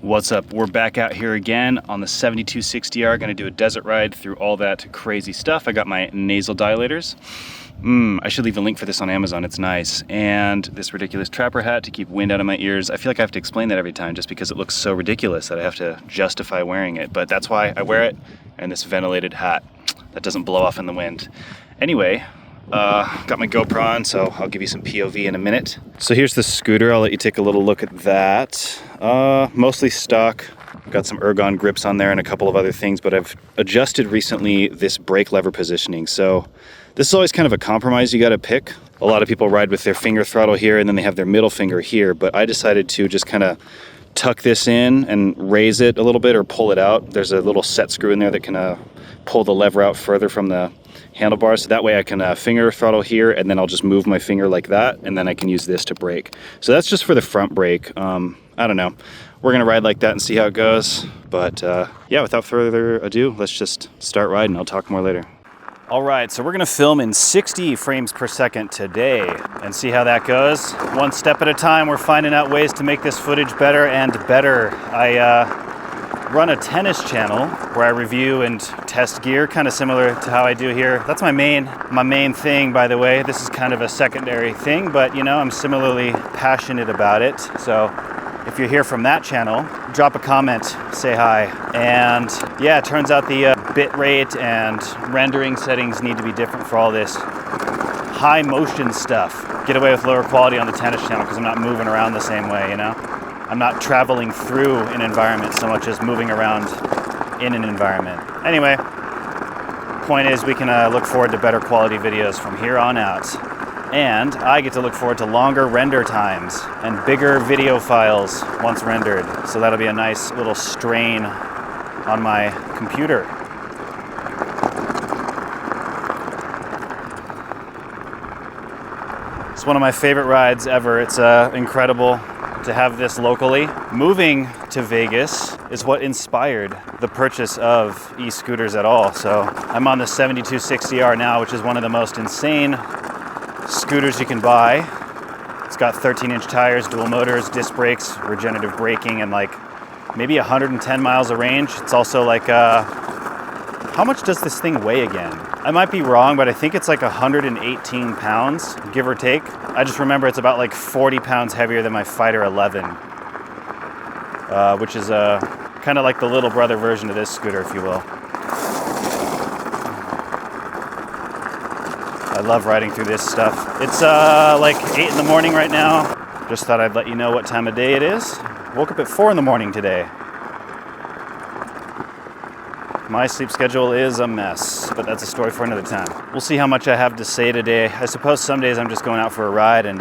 What's up? We're back out here again on the 7260R. Gonna do a desert ride through all that crazy stuff. I got my nasal dilators. I should leave a link for this on Amazon, it's nice. And this ridiculous trapper hat to keep wind out of my ears. I feel like I have to explain that every time just because it looks so ridiculous that I have to justify wearing it. But that's why I wear it, and this ventilated hat that doesn't blow off in the wind. Anyway, got my GoPro on, so I'll give you some POV in a minute. So here's the scooter. I'll let you take a little look at that. Mostly stock. Got some ergon grips on there and a couple of other things, but I've adjusted recently this brake lever positioning. So this is always kind of a compromise you got to pick. A lot of people ride with their finger throttle here and then they have their middle finger here, but I decided to just kind of tuck this in and raise it a little bit or pull it out. There's a little set screw in there that can pull the lever out further from the handlebars, so that way I can finger throttle here and then I'll just move my finger like that and then I can use this to brake. So that's just for the front brake. I don't know. We're gonna ride like that and see how it goes. But yeah, without further ado, let's just start riding. I'll talk more later. All right, so we're gonna film in 60 frames per second today and see how that goes. One step at a time, we're finding out ways to make this footage better and better. I run a tennis channel where I review and test gear, kind of similar to how I do here. That's my main thing, by the way. This is kind of a secondary thing, but you know, I'm similarly passionate about it. So if you're here from that channel, drop a comment, say hi. And yeah, it turns out the bit rate and rendering settings need to be different for all this high motion stuff. Get away with lower quality on the tennis channel because I'm not moving around the same way, you know? I'm not traveling through an environment so much as moving around in an environment. Anyway, point is we can look forward to better quality videos from here on out. And I get to look forward to longer render times and bigger video files once rendered. So that'll be a nice little strain on my computer. It's one of my favorite rides ever. It's incredible to have this locally. Moving to Vegas is what inspired the purchase of e-scooters at all. So I'm on the 7260R now, which is one of the most insane scooters you can buy. It's got 13-inch tires, dual motors, disc brakes, regenerative braking, and like maybe 110 miles of range. It's also like, how much does this thing weigh again? I might be wrong, but I think it's like 118 pounds, give or take. I just remember it's about like 40 pounds heavier than my Fighter 11, which is kind of like the little brother version of this scooter, if you will. I love riding through this stuff. It's like 8 in the morning right now. Just thought I'd let you know what time of day it is. Woke up at 4 in the morning today. My sleep schedule is a mess, but that's a story for another time. We'll see how much I have to say today. I suppose some days I'm just going out for a ride and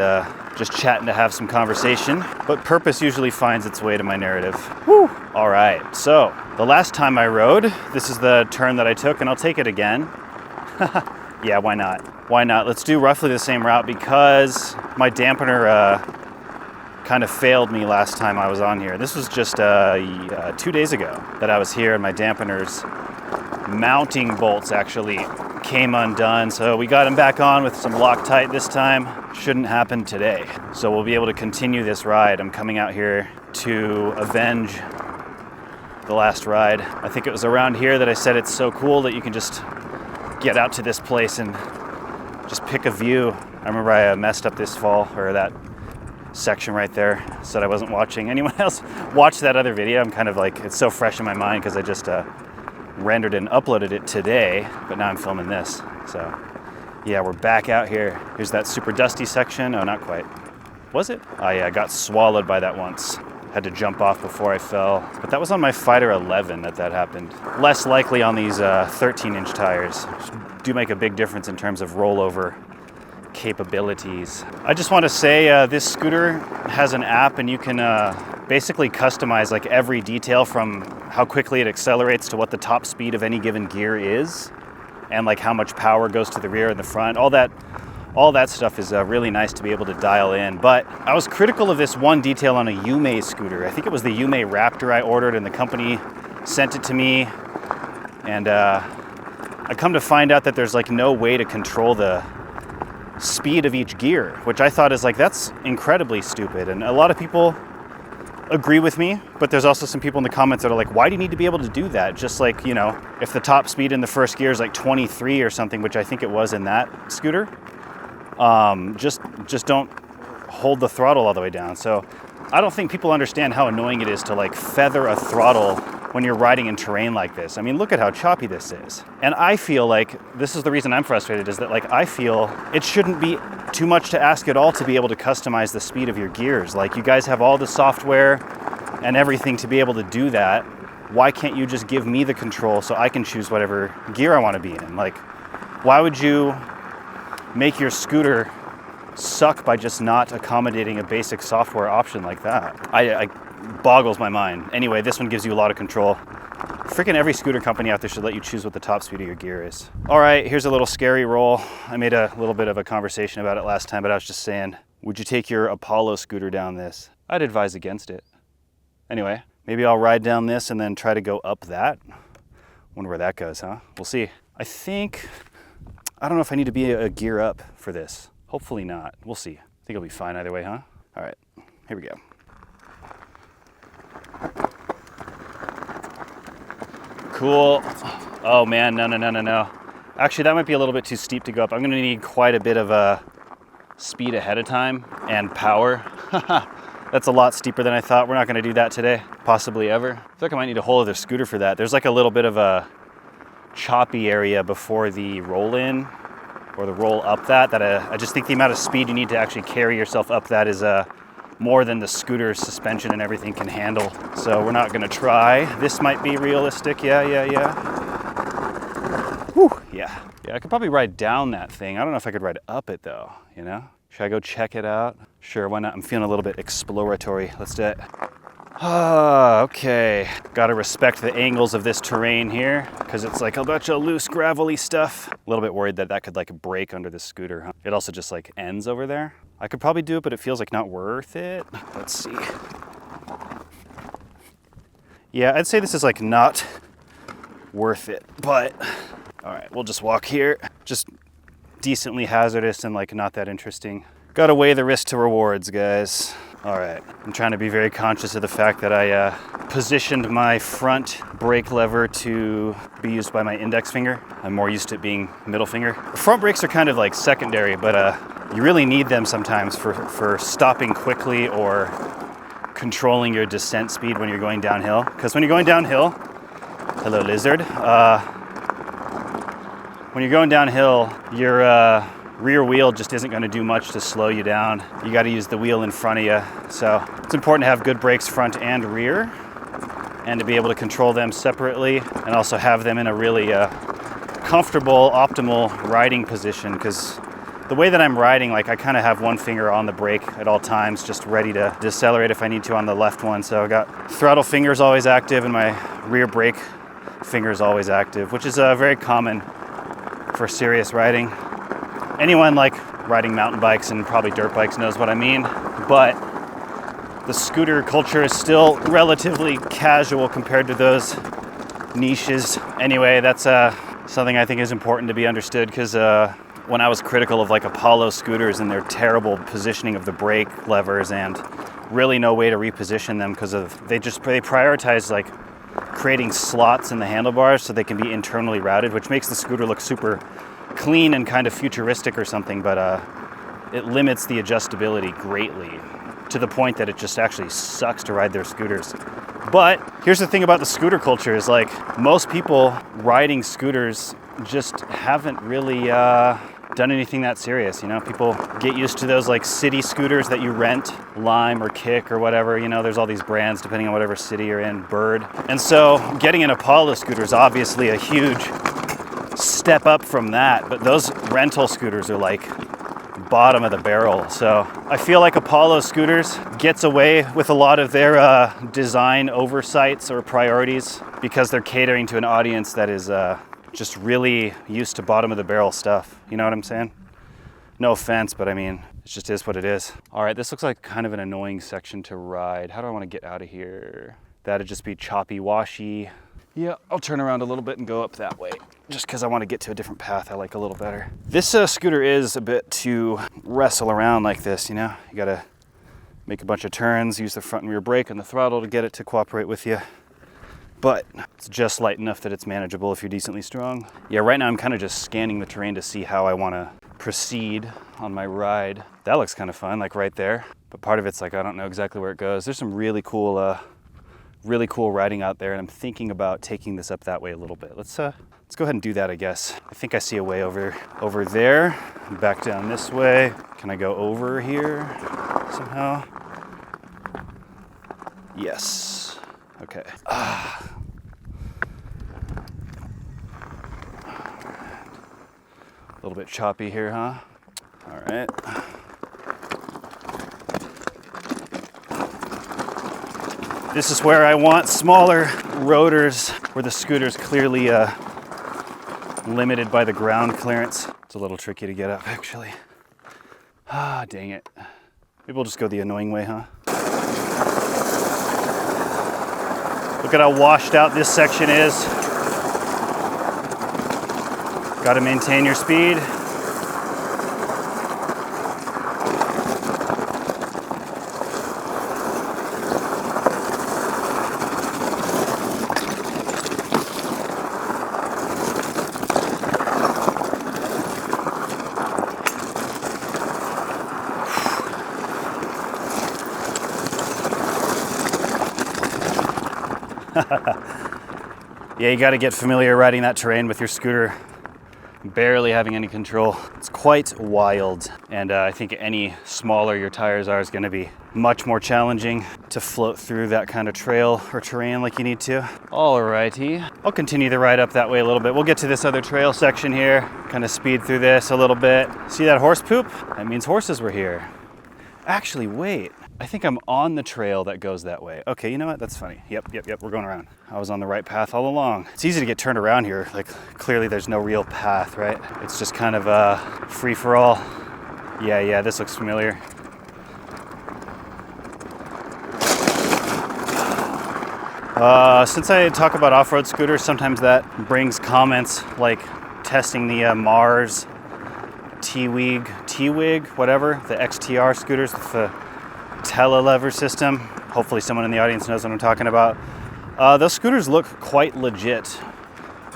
just chatting to have some conversation, but purpose usually finds its way to my narrative. Whew. All right, so the last time I rode, this is the turn that I took, and I'll take it again. Yeah, why not? Why not? Let's do roughly the same route because my dampener kind of failed me last time I was on here. This was just 2 days ago that I was here, and my dampener's mounting bolts actually came undone. So we got them back on with some Loctite this time. Shouldn't happen today. So we'll be able to continue this ride. I'm coming out here to avenge the last ride. I think it was around here that I said it's so cool that you can just get out to this place and just pick a view. I remember I messed up this fall, or that section right there, said I wasn't watching anyone else watch that other video. I'm kind of like, it's so fresh in my mind because I just rendered and uploaded it today, but now I'm filming this. So yeah, we're back out here. Here's that super dusty section. Oh, not quite. Was it? Oh yeah, I got swallowed by that once. Had to jump off before I fell. But that was on my Fighter 11 that happened. Less likely on these 13-inch tires. Do make a big difference in terms of rollover capabilities. I just want to say this scooter has an app, and you can basically customize like every detail from how quickly it accelerates to what the top speed of any given gear is, and like how much power goes to the rear and the front. All that stuff is really nice to be able to dial in. But I was critical of this one detail on a Yume scooter. I think it was the Yume Raptor I ordered, and the company sent it to me, and I come to find out that there's like no way to control the speed of each gear, which I thought is like, that's incredibly stupid. And a lot of people agree with me, but there's also some people in the comments that are like, why do you need to be able to do that? Just like, you know, if the top speed in the first gear is like 23 or something, which I think it was in that scooter, just don't hold the throttle all the way down. So I don't think people understand how annoying it is to like feather a throttle when you're riding in terrain like this. I mean, look at how choppy this is. And I feel like, this is the reason I'm frustrated, is that like, I feel it shouldn't be too much to ask at all to be able to customize the speed of your gears. Like, you guys have all the software and everything to be able to do that. Why can't you just give me the control so I can choose whatever gear I want to be in? Like, why would you make your scooter suck by just not accommodating a basic software option like that? I boggles my mind. Anyway, this one gives you a lot of control. Freaking every scooter company out there should let you choose what the top speed of your gear is. All right, here's a little scary roll. I made a little bit of a conversation about it last time, but I was just saying, would you take your Apollo scooter down this? I'd advise against it. Anyway, maybe I'll ride down this and then try to go up that. Wonder where that goes, huh? We'll see. I don't know if I need to be a gear up for this. Hopefully not. We'll see. I think it'll be fine either way, huh? All right, here we go. Cool. Oh man, no. Actually, that might be a little bit too steep to go up. I'm gonna need quite a bit of speed ahead of time and power. That's a lot steeper than I thought. We're not gonna do that today, possibly ever. I feel like I might need a whole other scooter for that. There's like a little bit of a choppy area before the roll in or the roll up that I just think the amount of speed you need to actually carry yourself up that is more than the scooter's suspension and everything can handle. So we're not gonna try. This might be realistic. Yeah. Whew, yeah, I could probably ride down that thing. I don't know if I could ride up it though, you know? Should I go check it out? Sure, why not? I'm feeling a little bit exploratory. Let's do it. Okay. Gotta respect the angles of this terrain here because it's like a bunch of loose, gravelly stuff. A little bit worried that that could like break under the scooter, huh? It also just like ends over there. I could probably do it, but it feels like not worth it. Let's see. Yeah, I'd say this is like not worth it, but all right, we'll just walk here. Just decently hazardous and like not that interesting. Gotta weigh the risk to rewards, guys. All right, I'm trying to be very conscious of the fact that I positioned my front brake lever to be used by my index finger. I'm more used to it being middle finger. Front brakes are kind of like secondary, but you really need them sometimes for stopping quickly or controlling your descent speed when you're going downhill. Because when you're going downhill, hello lizard, when you're going downhill, your rear wheel just isn't going to do much to slow you down. You got to use the wheel in front of you. So it's important to have good brakes front and rear and to be able to control them separately and also have them in a really comfortable, optimal riding position, because the way that I'm riding, like I kind of have one finger on the brake at all times, just ready to decelerate if I need to on the left one. So I got throttle fingers always active and my rear brake fingers always active, which is very common for serious riding. Anyone like riding mountain bikes and probably dirt bikes knows what I mean, but the scooter culture is still relatively casual compared to those niches. Anyway, that's something I think is important to be understood, because when I was critical of like Apollo scooters and their terrible positioning of the brake levers and really no way to reposition them because of they prioritize like creating slots in the handlebars so they can be internally routed, which makes the scooter look super clean and kind of futuristic or something, but it limits the adjustability greatly to the point that it just actually sucks to ride their scooters. But here's the thing about the scooter culture is like most people riding scooters just haven't really done anything that serious, you know? People get used to those like city scooters that you rent, Lime or Kick or whatever, you know, there's all these brands depending on whatever city you're in, Bird. And so getting an Apollo scooter is obviously a huge step up from that, but those rental scooters are like bottom of the barrel. So I feel like Apollo scooters gets away with a lot of their design oversights or priorities because they're catering to an audience that is just really used to bottom of the barrel stuff. You know what I'm saying? No offense, but I mean, it just is what it is. All right, this looks like kind of an annoying section to ride. How do I want to get out of here? That'd just be choppy, washy. Yeah, I'll turn around a little bit and go up that way, just because I want to get to a different path I like a little better. This scooter is a bit to wrestle around like this, you know? You gotta make a bunch of turns, use the front and rear brake and the throttle to get it to cooperate with you. But it's just light enough that it's manageable if you're decently strong. Yeah, right now I'm kind of just scanning the terrain to see how I want to proceed on my ride. That looks kind of fun, like right there. But part of it's like, I don't know exactly where it goes. There's some really cool riding out there, and I'm thinking about taking this up that way a little bit. Let's go ahead and do that, I guess. I think I see a way over there, back down this way. Can I go over here somehow? Yes. Okay. A little bit choppy here, huh? All right. This is where I want smaller rotors, where the scooter's clearly limited by the ground clearance. It's a little tricky to get up, actually. Ah, dang it. Maybe we'll just go the annoying way, huh? Look at how washed out this section is. Got to maintain your speed. Yeah, you got to get familiar riding that terrain with your scooter, barely having any control. It's quite wild, and I think any smaller your tires are is going to be much more challenging to float through that kind of trail or terrain like you need to. Alrighty, I'll continue the ride up that way a little bit. We'll get to this other trail section here, kind of speed through this a little bit. See that horse poop? That means horses were here. Actually, wait. I think I'm on the trail that goes that way. Okay, you know what? That's funny. Yep, we're going around. I was on the right path all along. It's easy to get turned around here. Like, clearly there's no real path, right? It's just kind of free for all. Yeah, this looks familiar. Since I talk about off-road scooters, sometimes that brings comments like testing the Mars, T-Wig, whatever, the XTR scooters with the telelever system. Hopefully someone in the audience knows what I'm talking about. Those scooters look quite legit.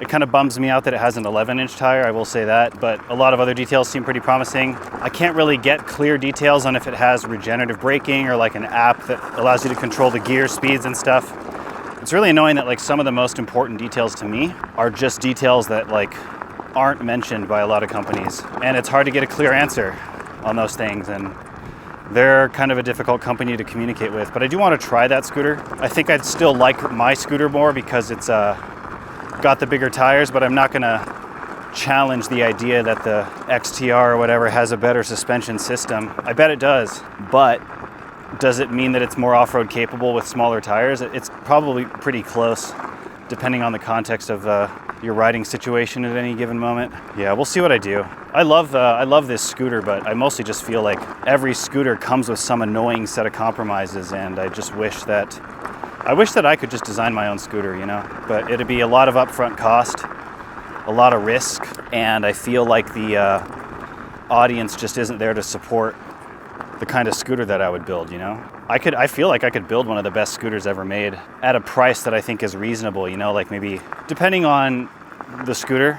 It kind of bums me out that it has an 11-inch tire, I will say that, but a lot of other details seem pretty promising. I can't really get clear details on if it has regenerative braking or like an app that allows you to control the gear speeds and stuff. It's really annoying that like some of the most important details to me are just details that like aren't mentioned by a lot of companies, and it's hard to get a clear answer on those things, and they're kind of a difficult company to communicate with. But I do want to try that scooter. I think I'd still like my scooter more because it's got the bigger tires, but I'm not gonna challenge the idea that the XTR or whatever has a better suspension system. I bet it does, but does it mean that it's more off-road capable with smaller tires? It's probably pretty close, depending on the context of your riding situation at any given moment. Yeah, we'll see what I do. I love this scooter, but I mostly just feel like every scooter comes with some annoying set of compromises, and I just wish that I could just design my own scooter, you know? But it'd be a lot of upfront cost, a lot of risk, and I feel like the audience just isn't there to support the kind of scooter that I would build, you know? I feel like I could build one of the best scooters ever made at a price that I think is reasonable, you know, like maybe depending on the scooter,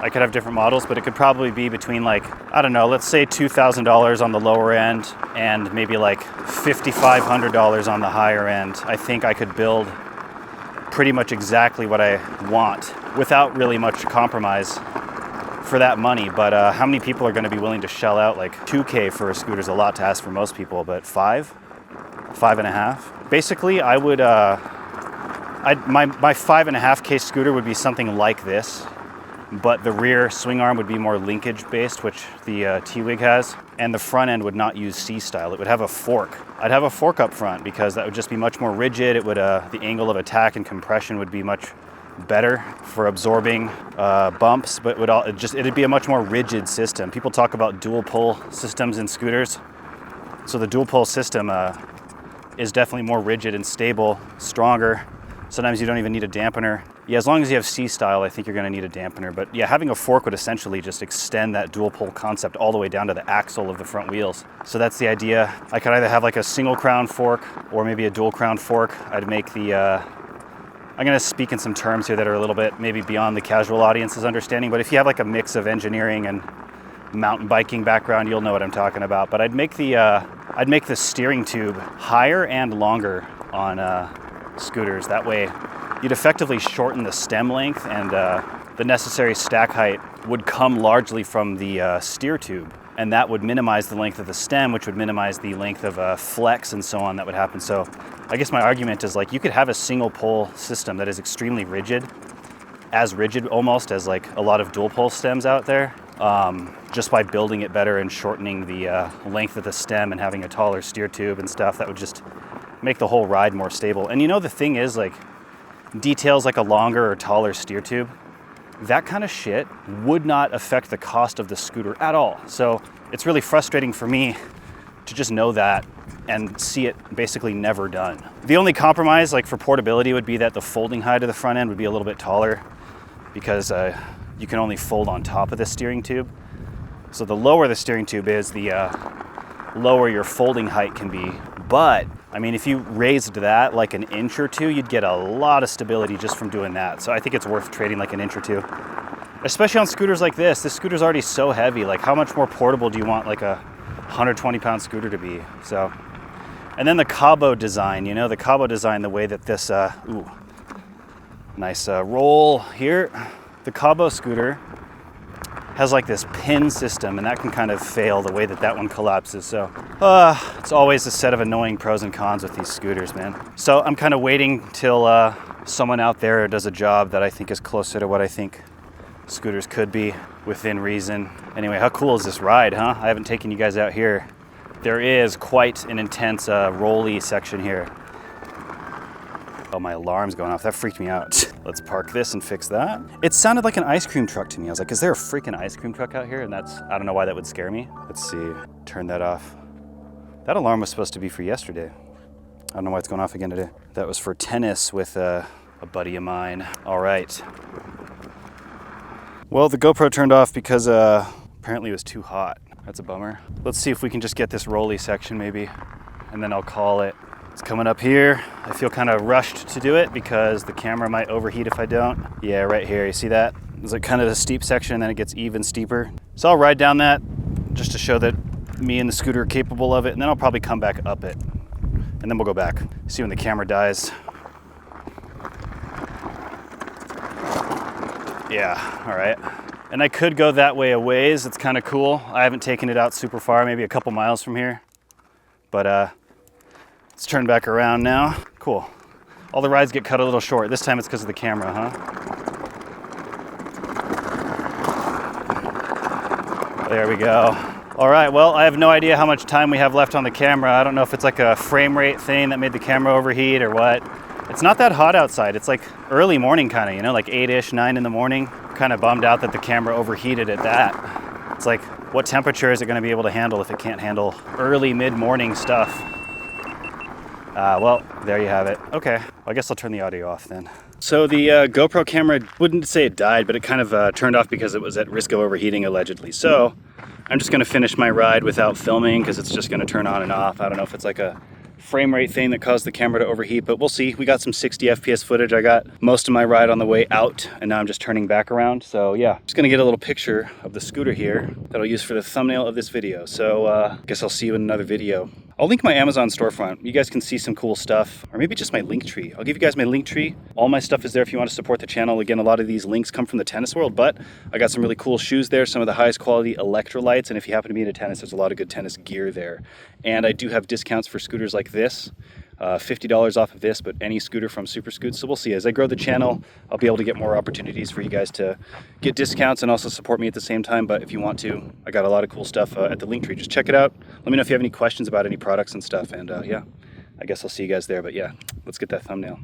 I could have different models, but it could probably be between like, I don't know, let's say $2,000 on the lower end and maybe like $5,500 on the higher end. I think I could build pretty much exactly what I want without really much compromise for that money. But how many people are going to be willing to shell out like $2K for a scooter? Is a lot to ask for most people, but $5.5. Basically, I would my 5.5K scooter would be something like this, but the rear swing arm would be more linkage based, which the T-Wig has, and the front end would not use C-style. It would have a fork. I'd have a fork up front because that would just be much more rigid. It would the angle of attack and compression would be much better for absorbing bumps, but it'd be a much more rigid system. People talk about dual pull systems in scooters. So the dual pull system is definitely more rigid and stable, stronger, Sometimes you don't even need a dampener. Yeah, as long as you have C-style, I think you're gonna need a dampener. But yeah, having a fork would essentially just extend that dual pole concept all the way down to the axle of the front wheels. So that's the idea. I could either have like a single crown fork or maybe a dual crown fork. I'd make the, I'm gonna speak in some terms here that are a little bit maybe beyond the casual audience's understanding, but if you have like a mix of engineering and mountain biking background, you'll know what I'm talking about. But I'd make the steering tube higher and longer on scooters. That way you'd effectively shorten the stem length, and the necessary stack height would come largely from the steer tube, and that would minimize the length of the stem, which would minimize the length of flex and so on that would happen. So I guess my argument is like you could have a single pole system that is extremely rigid, as rigid almost as like a lot of dual pole stems out there, just by building it better and shortening the length of the stem and having a taller steer tube and stuff. That would just make the whole ride more stable. And you know, the thing is, like, details like a longer or taller steer tube, that kind of shit would not affect the cost of the scooter at all. So it's really frustrating for me to just know that and see it basically never done. The only compromise, like for portability, would be that the folding height of the front end would be a little bit taller, because you can only fold on top of the steering tube. So the lower the steering tube is, the lower your folding height can be. But I mean, if you raised that like an inch or two, you'd get a lot of stability just from doing that. So I think it's worth trading like an inch or two, especially on scooters like this. This scooter's already so heavy. Like, how much more portable do you want like a 120-pound scooter to be? So, and then the Cabo design, you know, the Cabo design, the way that this, nice roll here. The Cabo scooter has like this pin system, and that can kind of fail the way that that one collapses. So it's always a set of annoying pros and cons with these scooters, man. So I'm kind of waiting till someone out there does a job that I think is closer to what I think scooters could be within reason. Anyway, how cool is this ride, huh? I haven't taken you guys out here. There is quite an intense rolly section here. Oh, my alarm's going off. That freaked me out. Let's park this and fix that. It sounded like an ice cream truck to me. I was like, is there a freaking ice cream truck out here? And that's, I don't know why that would scare me. Let's see, turn that off. That alarm was supposed to be for yesterday. I don't know why it's going off again today. That was for tennis with a buddy of mine. All right. Well, the GoPro turned off because apparently it was too hot. That's a bummer. Let's see if we can just get this rolly section maybe, and then I'll call it. It's coming up here. I feel kind of rushed to do it because the camera might overheat if I don't. Yeah, right here, you see that? It's like kind of a steep section, and then it gets even steeper. So I'll ride down that just to show that me and the scooter are capable of it, and then I'll probably come back up it. And then we'll go back, see when the camera dies. Yeah, all right. And I could go that way a ways. It's kind of cool. I haven't taken it out super far, maybe a couple miles from here. But let's turn back around now. Cool. All the rides get cut a little short. This time it's because of the camera, huh? There we go. All right, well, I have no idea how much time we have left on the camera. I don't know if it's like a frame rate thing that made the camera overheat or what. It's not that hot outside. It's like early morning kind of, you know, like 8-ish, 9 in the morning. Kind of bummed out that the camera overheated at that. It's like, what temperature is it going to be able to handle if it can't handle early mid-morning stuff? Well, there you have it. Okay, well, I guess I'll turn the audio off then. So the GoPro camera, wouldn't say it died, but it kind of turned off because it was at risk of overheating allegedly. So I'm just going to finish my ride without filming because it's just going to turn on and off. I don't know if it's like a frame rate thing that caused the camera to overheat, but we'll see. We got some 60 FPS footage. I got most of my ride on the way out, and now I'm just turning back around. So yeah, just gonna get a little picture of the scooter here that I'll use for the thumbnail of this video. So guess I'll see you in another video. I'll link my Amazon storefront. You guys can see some cool stuff, or maybe just my link tree. I'll give you guys my link tree. All my stuff is there if you want to support the channel. Again, a lot of these links come from the tennis world, but I got some really cool shoes there, some of the highest quality electrolytes, and if you happen to be into tennis, there's a lot of good tennis gear there. And I do have discounts for scooters like this. $50 off of this, but any scooter from Super Scoots. So we'll see. As I grow the channel, I'll be able to get more opportunities for you guys to get discounts and also support me at the same time. But if you want to, I got a lot of cool stuff at the link tree. Just check it out. Let me know if you have any questions about any products and stuff. And yeah, I guess I'll see you guys there. But yeah, let's get that thumbnail.